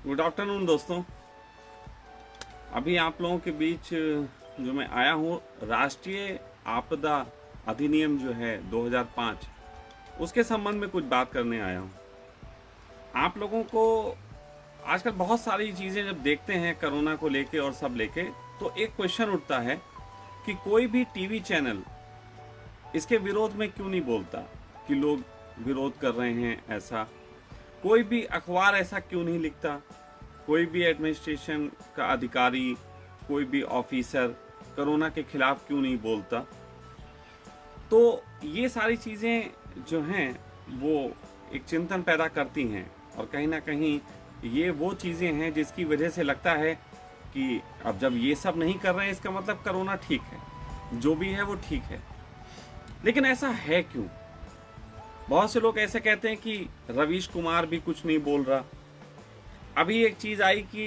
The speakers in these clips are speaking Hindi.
गुड आफ्टरनून दोस्तों। अभी आप लोगों के बीच जो मैं आया हूँ, राष्ट्रीय आपदा अधिनियम जो है 2005 उसके संबंध में कुछ बात करने आया हूँ। आप लोगों को आजकल बहुत सारी चीज़ें जब देखते हैं कोरोना को लेके और सब लेके, तो एक क्वेश्चन उठता है कि कोई भी टीवी चैनल इसके विरोध में क्यों नहीं बोलता कि लोग विरोध कर रहे हैं। ऐसा कोई भी अखबार ऐसा क्यों नहीं लिखता, कोई भी एडमिनिस्ट्रेशन का अधिकारी, कोई भी ऑफिसर कोरोना के खिलाफ क्यों नहीं बोलता। तो ये सारी चीज़ें जो हैं वो एक चिंतन पैदा करती हैं, और कहीं ना कहीं ये वो चीज़ें हैं जिसकी वजह से लगता है कि अब जब ये सब नहीं कर रहे हैं इसका मतलब कोरोना ठीक है, जो भी है वो ठीक है। लेकिन ऐसा है क्यों? बहुत से लोग ऐसे कहते हैं कि रवीश कुमार भी कुछ नहीं बोल रहा। अभी एक चीज़ आई कि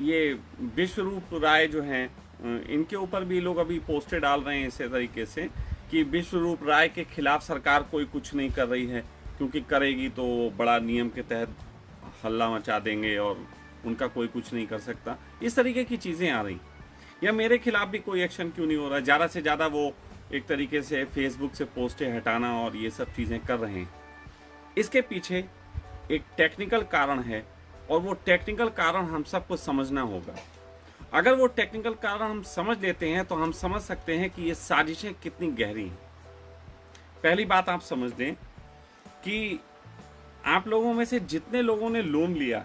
ये विश्वरूप राय जो हैं, इनके ऊपर भी लोग अभी पोस्टर डाल रहे हैं इसी तरीके से कि विश्वरूप राय के खिलाफ सरकार कोई कुछ नहीं कर रही है, क्योंकि करेगी तो बड़ा नियम के तहत हल्ला मचा देंगे और उनका कोई कुछ नहीं कर सकता। इस तरीके की चीज़ें आ रही। या मेरे खिलाफ भी कोई एक्शन क्यों नहीं हो रहा। ज़्यादा से ज़्यादा वो एक तरीके से फेसबुक से पोस्टें हटाना और ये सब चीज़ें कर रहे हैं। इसके पीछे एक टेक्निकल कारण है, और वो टेक्निकल कारण हम सबको समझना होगा। अगर वो टेक्निकल कारण हम समझ लेते हैं तो हम समझ सकते हैं कि ये साजिशें कितनी गहरी हैं। पहली बात आप समझ लें कि आप लोगों में से जितने लोगों ने लोन लिया,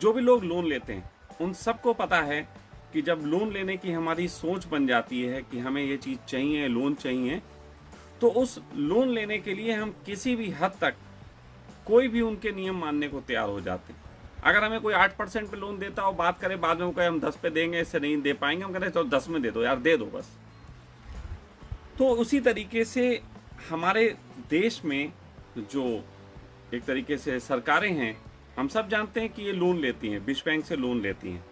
जो भी लोग लोन लेते हैं, उन सबको पता है कि जब लोन लेने की हमारी सोच बन जाती है कि हमें ये चीज़ चाहिए, लोन चाहिए, तो उस लोन लेने के लिए हम किसी भी हद तक कोई भी उनके नियम मानने को तैयार हो जाते हैं। अगर हमें कोई 8% पे लोन देता हो, बात करें बाद में वो कहे हम 10 पे देंगे, इससे नहीं दे पाएंगे, हम कह रहे तो 10 में दे दो यार, दे दो बस। तो उसी तरीके से हमारे देश में जो एक तरीके से सरकारें हैं, हम सब जानते हैं कि ये लोन लेती हैं, विश्व बैंक से लोन लेती हैं।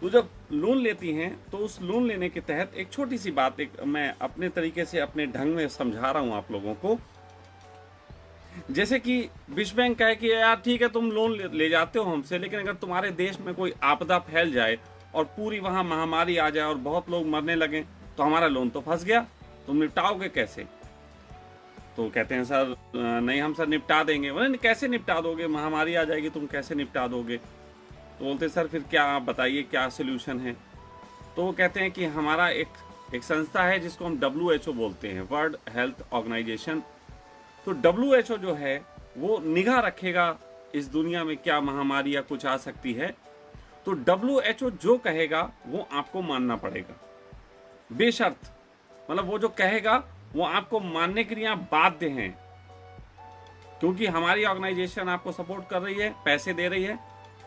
तो जब लोन लेती हैं तो उस लोन लेने के तहत एक छोटी सी बात, एक मैं अपने तरीके से अपने ढंग में समझा रहा हूं आप लोगों को। जैसे कि विश्व बैंक कहे कि यार ठीक है तुम लोन ले जाते हो हमसे, लेकिन अगर तुम्हारे देश में कोई आपदा फैल जाए और पूरी वहां महामारी आ जाए और बहुत लोग मरने लगे, तो हमारा लोन तो फंस गया, तुम निपटाओगे कैसे? तो कहते हैं सर नहीं हम सर निपटा देंगे। बोले कैसे निपटा दोगे, महामारी आ जाएगी, तुम कैसे निपटा दोगे? तो बोलते सर फिर क्या, आप बताइए क्या सोल्यूशन है। तो वो कहते हैं कि हमारा एक संस्था है जिसको हम WHO बोलते हैं, वर्ल्ड हेल्थ ऑर्गेनाइजेशन। तो WHO जो है वो निगाह रखेगा इस दुनिया में क्या महामारी या कुछ आ सकती है। तो WHO जो कहेगा वो आपको मानना पड़ेगा, बेशर्त। मतलब वो जो कहेगा वो आपको मानने के लिए आप बाध्य हैं, क्योंकि हमारी ऑर्गेनाइजेशन आपको सपोर्ट कर रही है, पैसे दे रही है।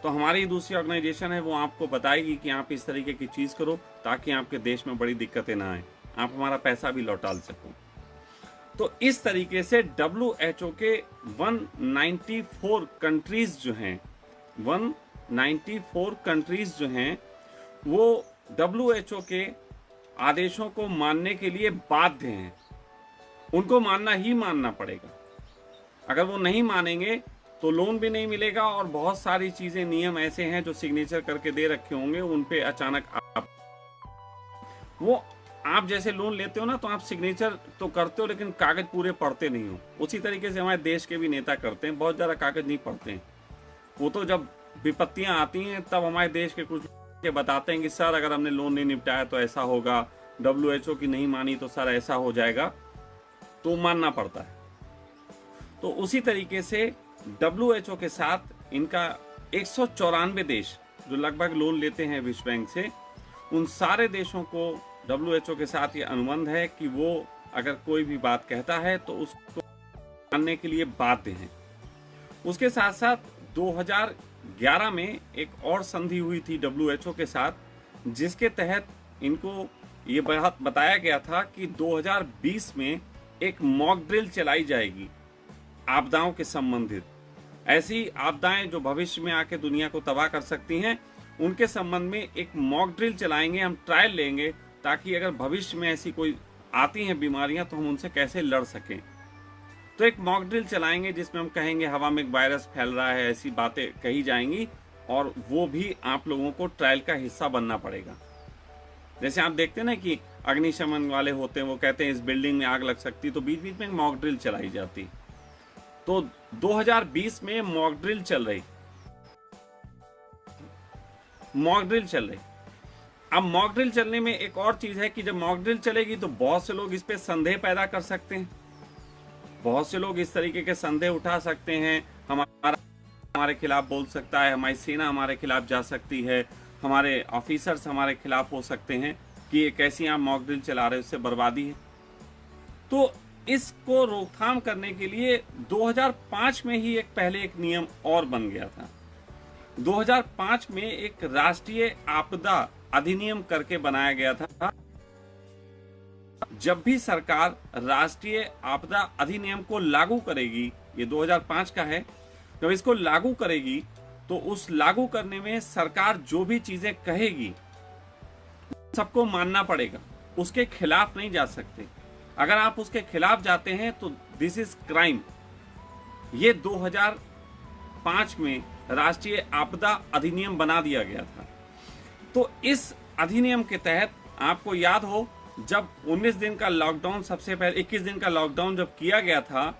तो हमारी दूसरी ऑर्गेनाइजेशन है वो आपको बताएगी कि आप इस तरीके की चीज़ करो ताकि आपके देश में बड़ी दिक्कतें ना आए, आप हमारा पैसा भी लौटा सको। तो इस तरीके से WHO के 194 कंट्रीज जो हैं, 194 कंट्रीज जो हैं, वो WHO के आदेशों को मानने के लिए बाध्य हैं। उनको मानना ही मानना पड़ेगा। अगर वो नहीं मानेंगे तो लोन भी नहीं मिलेगा, और बहुत सारी चीजें, नियम ऐसे हैं जो सिग्नेचर करके दे रखे होंगे, उन पे अचानक आप जैसे लोन लेते हो ना, तो आप सिग्नेचर तो करते हो लेकिन कागज पूरे पढ़ते नहीं हो। उसी तरीके से हमारे देश के भी नेता करते हैं, बहुत ज़्यादा कागज नहीं पढ़ते हैं। वो तो जब विपत्तियां आती हैं तब हमारे देश के कुछ के बताते हैं कि सर अगर हमने लोन नहीं निपटाया तो ऐसा होगा, WHO की नहीं मानी तो सर ऐसा हो जाएगा, तो मानना पड़ता है। तो उसी तरीके से WHO के साथ इनका 194 देश जो लगभग लोन लेते हैं विश्व बैंक से, उन सारे देशों को WHO के साथ ये अनुबंध है कि वो अगर कोई भी बात कहता है तो उसको मानने के लिए बाध्य हैं। उसके साथ साथ 2011 में एक और संधि हुई थी WHO के साथ, जिसके तहत इनको ये बताया गया था कि 2020 में एक मॉक ड्रिल चलाई जाएगी आपदाओं के संबंधित। ऐसी आपदाएं जो भविष्य में आके दुनिया को तबाह कर सकती हैं, उनके संबंध में एक मॉक ड्रिल चलाएंगे, हम ट्रायल लेंगे, ताकि अगर भविष्य में ऐसी कोई आती हैं बीमारियां तो हम उनसे कैसे लड़ सकें। तो एक मॉक ड्रिल चलाएंगे जिसमें हम कहेंगे हवा में एक वायरस फैल रहा है, ऐसी बातें कही जाएंगी और वो भी आप लोगों को ट्रायल का हिस्सा बनना पड़ेगा। जैसे आप देखते हैं ना कि अग्निशमन वाले होते हैं, वो कहते हैं इस बिल्डिंग में आग लग सकती, तो बीच बीच में मॉक ड्रिल चलाई जाती। तो 2020 में मॉक ड्रिल चल रही, मॉक ड्रिल चल रही। अब मॉक ड्रिल चलने में एक और चीज है कि जब मॉक ड्रिल चलेगी तो बहुत से लोग इस पे संदेह पैदा कर सकते हैं, बहुत से लोग इस तरीके के संदेह उठा सकते हैं, हमारे खिलाफ बोल सकता है, हमारी सेना हमारे खिलाफ जा सकती है, हमारे ऑफिसर्स हमारे खिलाफ हो सकते हैं कि ये कैसी आप मॉक ड्रिल चला रहे हो, उससे बर्बादी है। तो इसको रोकथाम करने के लिए 2005 में ही पहले एक नियम और बन गया था। 2005 में एक राष्ट्रीय आपदा अधिनियम करके बनाया गया था। जब भी सरकार राष्ट्रीय आपदा अधिनियम को लागू करेगी, ये 2005 का है, जब इसको लागू करेगी तो उस लागू करने में सरकार जो भी चीजें कहेगी सबको मानना पड़ेगा, उसके खिलाफ नहीं जा सकते। अगर आप उसके खिलाफ जाते हैं तो दिस इज क्राइम। ये 2005 में राष्ट्रीय आपदा अधिनियम बना दिया गया था। तो इस अधिनियम के तहत आपको याद हो, जब 19 दिन का लॉकडाउन, सबसे पहले 21 दिन का लॉकडाउन जब किया गया था,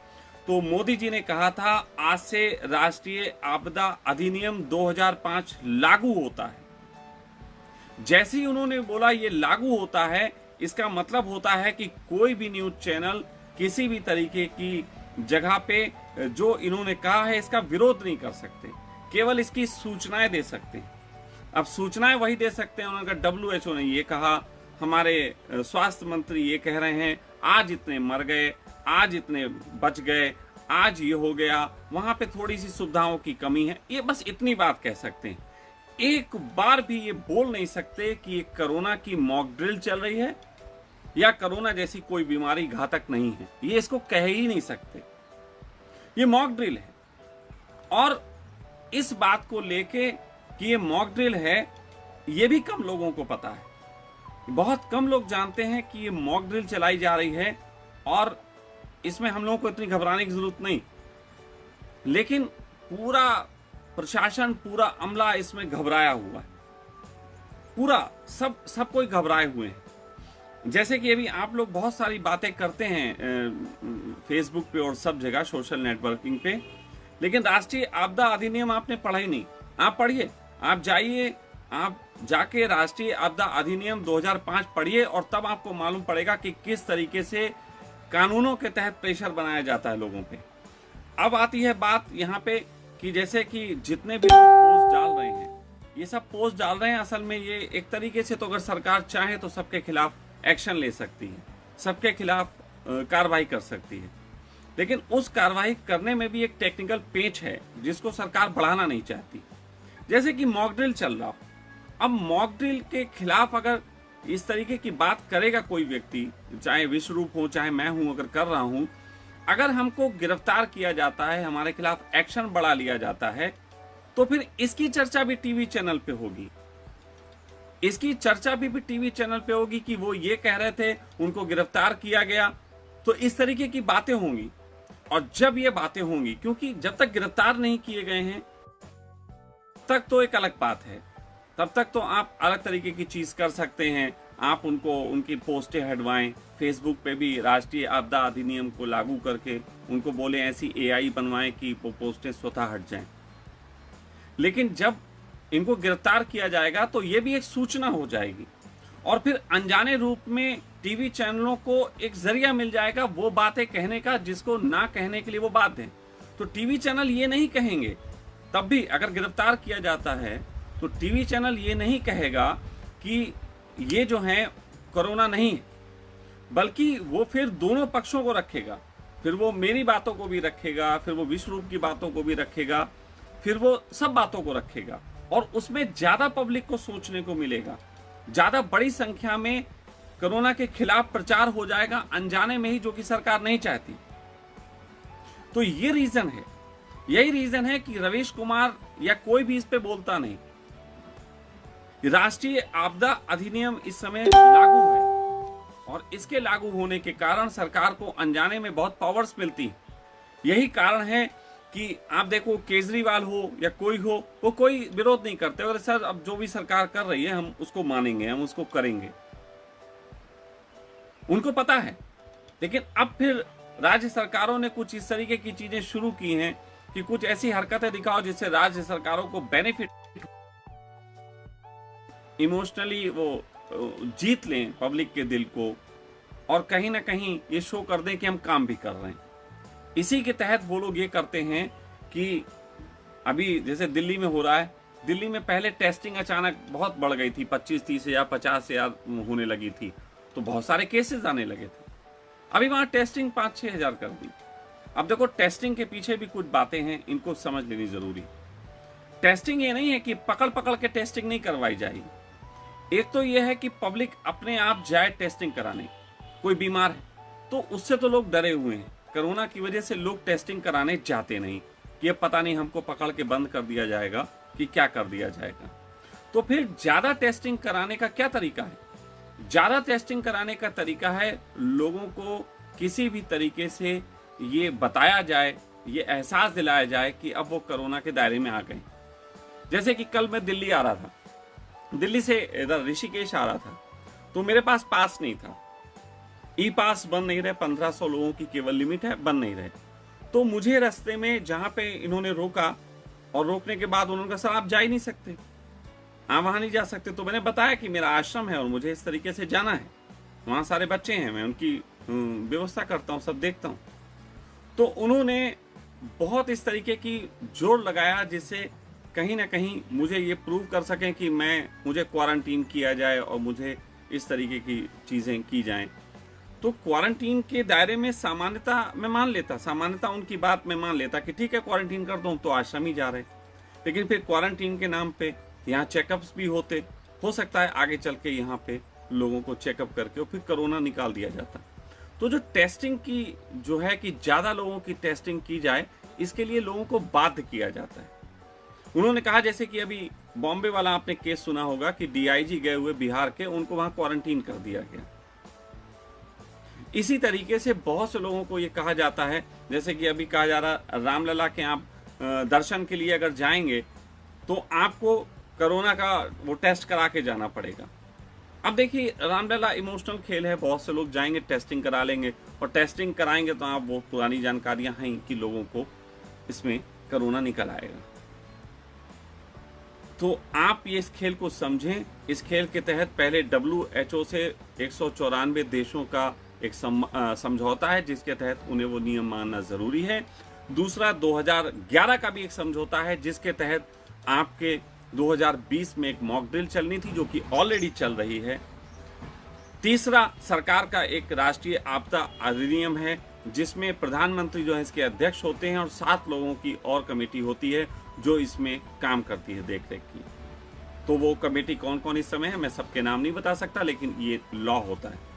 तो मोदी जी ने कहा था आज से राष्ट्रीय आपदा अधिनियम 2005 लागू होता है। जैसे ही उन्होंने बोला ये लागू होता है, इसका मतलब होता है कि कोई भी न्यूज चैनल किसी भी तरीके की जगह पे जो इन्होंने कहा है इसका विरोध नहीं कर सकते, केवल इसकी सूचनाएं दे सकते हैं। अब सूचनाएं वही दे सकते हैं, उन्होंने WHO ने ये कहा, हमारे स्वास्थ्य मंत्री ये कह रहे हैं, आज इतने मर गए, आज इतने बच गए, आज ये हो गया, वहां पे थोड़ी सी सुविधाओं की कमी है, ये बस इतनी बात कह सकते हैं। एक बार भी ये बोल नहीं सकते कि ये कोरोना की मॉक ड्रिल चल रही है या कोरोना जैसी कोई बीमारी घातक नहीं है, ये इसको कह ही नहीं सकते। ये मॉक ड्रिल है और इस बात को लेके कि ये मॉक ड्रिल है, ये भी कम लोगों को पता है। बहुत कम लोग जानते हैं कि ये मॉक ड्रिल चलाई जा रही है और इसमें हम लोगों को इतनी घबराने की जरूरत नहीं, लेकिन पूरा प्रशासन, पूरा अमला इसमें घबराया हुआ है, पूरा सब कोई घबराए हुए हैं। जैसे कि अभी आप लोग बहुत सारी बातें करते हैं फेसबुक पे और सब जगह सोशल नेटवर्किंग पे, लेकिन राष्ट्रीय आपदा अधिनियम आपने पढ़ा ही नहीं। आप पढ़िए, आप जाइए, आप जाके राष्ट्रीय आपदा अधिनियम 2005 पढ़िए और तब आपको मालूम पड़ेगा कि किस तरीके से कानूनों के तहत प्रेशर बनाया जाता है लोगों पे। अब आती है बात यहाँ पे कि जैसे कि जितने भी लोग पोस्ट डाल रहे हैं, ये सब पोस्ट डाल रहे हैं, असल में ये एक तरीके से तो अगर सरकार चाहे तो सबके खिलाफ एक्शन ले सकती है, सबके खिलाफ कार्रवाई कर सकती है, लेकिन उस कार्रवाई करने में भी एक टेक्निकल पेच है जिसको सरकार बढ़ाना नहीं चाहती। जैसे कि मॉक ड्रिल चल रहा, अब मॉक ड्रिल के खिलाफ अगर इस तरीके की बात करेगा कोई व्यक्ति, चाहे विश्वरूप हो चाहे मैं हूं, अगर कर रहा हूं, अगर हमको गिरफ्तार किया जाता है, हमारे खिलाफ एक्शन बढ़ा लिया जाता है, तो फिर इसकी चर्चा भी टीवी चैनल पे होगी, इसकी चर्चा भी टीवी चैनल पे होगी कि वो ये कह रहे थे, उनको गिरफ्तार किया गया, तो इस तरीके की बातें होंगी। और जब ये बातें होंगी, क्योंकि जब तक गिरफ्तार नहीं किए गए हैं तक तो एक अलग बात है, तब तक तो आप अलग तरीके की चीज कर सकते हैं, आप उनको उनकी पोस्टें हटवाएं, फेसबुक पे भी राष्ट्रीय आपदा अधिनियम को लागू करके उनको बोले ऐसी AI बनवाएं कि वो पोस्टें स्वतः हट जाएं। लेकिन जब इनको गिरफ्तार किया जाएगा तो ये भी एक सूचना हो जाएगी और फिर अनजाने रूप में टीवी चैनलों को एक जरिया मिल जाएगा वो बातें कहने का जिसको ना कहने के लिए वो बात है। तो टीवी चैनल ये नहीं कहेंगे, तब भी अगर गिरफ्तार किया जाता है तो टीवी चैनल ये नहीं कहेगा कि ये जो है कोरोना नहीं है, बल्कि वो फिर दोनों पक्षों को रखेगा, फिर वो मेरी बातों को भी रखेगा, फिर वो विश्वरूप की बातों को भी रखेगा, फिर वो सब बातों को रखेगा और उसमें ज्यादा पब्लिक को सोचने को मिलेगा, ज्यादा बड़ी संख्या में कोरोना के खिलाफ प्रचार हो जाएगा अनजाने में ही, जो कि सरकार नहीं चाहती। तो ये रीजन है, यही रीजन है कि रवीश कुमार या कोई भी इस पे बोलता नहीं। राष्ट्रीय आपदा अधिनियम इस समय लागू है और इसके लागू होने के कारण सरकार को अनजाने में बहुत पावर्स मिलती हैं। यही कारण है कि आप देखो केजरीवाल हो या कोई हो, वो कोई विरोध नहीं करते और सर अब जो भी सरकार कर रही है हम उसको मानेंगे, हम उसको करेंगे, उनको पता है। लेकिन अब फिर राज्य सरकारों ने कुछ इस तरीके की चीजें शुरू की हैं कि कुछ ऐसी हरकतें दिखाओ जिससे राज्य सरकारों को बेनिफिट, इमोशनली वो जीत लें पब्लिक के दिल को और कहीं ना कहीं ये शो कर दें कि हम काम भी कर रहे हैं। इसी के तहत वो लोग ये करते हैं कि अभी जैसे दिल्ली में हो रहा है, दिल्ली में पहले टेस्टिंग अचानक बहुत बढ़ गई थी, 25-30 या 50 या होने लगी थी, तो बहुत सारे केसेस आने लगे थे। अभी वहां टेस्टिंग 5-6 हजार कर दी। अब देखो टेस्टिंग के पीछे भी कुछ बातें हैं, इनको समझ लेनी जरूरी। टेस्टिंग ये नहीं है कि पकड़ पकड़ के टेस्टिंग नहीं करवाई जाएगी। एक तो ये है कि पब्लिक अपने आप जाए टेस्टिंग कराने, कोई बीमार है तो उससे तो लोग डरे हुए हैं, कोरोना की वजह से लोग टेस्टिंग कराने जाते नहीं कि ये पता नहीं हमको पकड़ के बंद कर दिया जाएगा कि क्या कर दिया जाएगा। तो फिर ज्यादा टेस्टिंग कराने का क्या तरीका है? ज्यादा टेस्टिंग कराने का तरीका है लोगों को किसी भी तरीके से ये बताया जाए, ये एहसास दिलाया जाए कि अब वो कोरोना के दायरे में आ गए। जैसे कि कल मैं दिल्ली आ रहा था, दिल्ली से इधर ऋषिकेश आ रहा था, तो मेरे पास पास नहीं था, ई पास बन नहीं रहे, 1500 लोगों की केवल लिमिट है, बन नहीं रहे। तो मुझे रास्ते में जहां पे इन्होंने रोका और रोकने के बाद उन्होंने कहा सर आप जा ही नहीं सकते, आप वहां नहीं जा सकते। तो मैंने बताया कि मेरा आश्रम है और मुझे इस तरीके से जाना है, वहां सारे बच्चे हैं, मैं उनकी व्यवस्था करता हूँ, सब देखता हूँ। तो उन्होंने बहुत इस तरीके की जोर लगाया जिससे कहीं ना कहीं मुझे ये प्रूव कर सकें कि मुझे क्वारंटीन किया जाए और मुझे इस तरीके की चीजें की जाएं। तो क्वारंटीन के दायरे में सामान्यता मैं मान लेता, सामान्यता उनकी बात मैं मान लेता कि ठीक है क्वारंटीन कर दो, तो आश्रम ही जा रहे। लेकिन फिर क्वारंटीन के नाम पे यहाँ चेकअप्स भी होते, हो सकता है आगे चल के यहाँ पे लोगों को चेकअप करके और फिर कोरोना निकाल दिया जाता। तो जो टेस्टिंग की जो है कि ज्यादा लोगों की टेस्टिंग की जाए, इसके लिए लोगों को बाध्य किया जाता है। उन्होंने कहा जैसे कि अभी बॉम्बे वाला आपने केस सुना होगा कि डीआईजी गए हुए बिहार के, उनको वहां क्वारंटीन कर दिया गया। इसी तरीके से बहुत से लोगों को ये कहा जाता है, जैसे कि अभी कहा जा रहा रामलला के आप दर्शन के लिए अगर जाएंगे तो आपको कोरोना का वो टेस्ट करा के जाना पड़ेगा। अब देखिए रामलला इमोशनल खेल है, बहुत से लोग जाएंगे टेस्टिंग करा लेंगे और टेस्टिंग कराएंगे तो आप वो पुरानी जानकारियां हैं कि लोगों को इसमें कोरोना निकल आएगा। तो आप ये इस खेल को समझें। इस खेल के तहत पहले WHO से 194 देशों का एक समझौता है जिसके तहत उन्हें वो नियम मानना जरूरी है। दूसरा 2011 का भी एक समझौता है जिसके तहत आपके 2020 में एक मॉक ड्रिल चलनी थी जो कि ऑलरेडी चल रही है। तीसरा सरकार का एक राष्ट्रीय आपदा अधिनियम है जिसमें प्रधानमंत्री जो है इसके अध्यक्ष होते हैं और 7 लोगों की और कमेटी होती है जो इसमें काम करती है देखरेख की। तो वो कमेटी कौन कौन इस समय है मैं सबके नाम नहीं बता सकता, लेकिन ये लॉ होता है।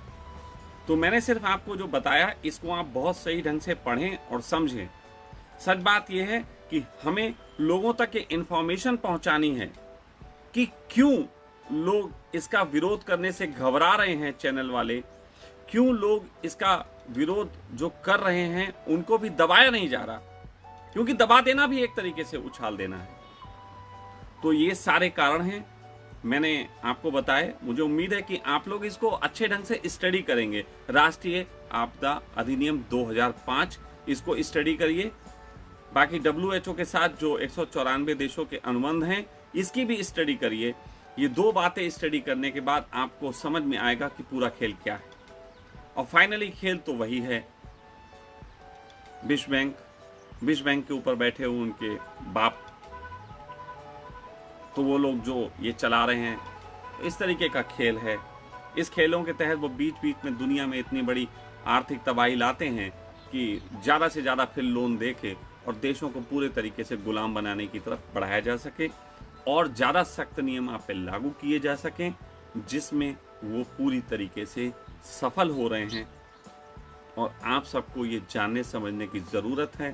तो मैंने सिर्फ आपको जो बताया इसको आप बहुत सही ढंग से पढ़ें और समझें। सच बात यह है कि हमें लोगों तक ये इंफॉर्मेशन पहुंचानी है कि क्यों लोग इसका विरोध करने से घबरा रहे हैं, चैनल वाले क्यों लोग इसका विरोध जो कर रहे हैं उनको भी दबाया नहीं जा रहा, क्योंकि दबा देना भी एक तरीके से उछाल देना है। तो ये सारे कारण हैं मैंने आपको बताए। मुझे उम्मीद है कि आप लोग इसको अच्छे ढंग से स्टडी करेंगे। राष्ट्रीय आपदा अधिनियम 2005 इसको स्टडी करिए। बाकी WHO के साथ जो 194 देशों के अनुबंध हैं इसकी भी स्टडी करिए। ये 2 बातें स्टडी करने के बाद आपको समझ में आएगा कि पूरा खेल क्या है। और फाइनली खेल तो वही है, विश्व बैंक के ऊपर बैठे हुए उनके बाप, तो वो लोग जो ये चला रहे हैं इस तरीके का खेल है। इस खेलों के तहत वो बीच बीच में दुनिया में इतनी बड़ी आर्थिक तबाही लाते हैं कि ज़्यादा से ज़्यादा फिर लोन देके और देशों को पूरे तरीके से गुलाम बनाने की तरफ बढ़ाया जा सके और ज़्यादा सख्त नियम आप पे लागू किए जा सकें जिसमें वो पूरी तरीके से सफल हो रहे हैं। और आप सबको ये जानने समझने की ज़रूरत है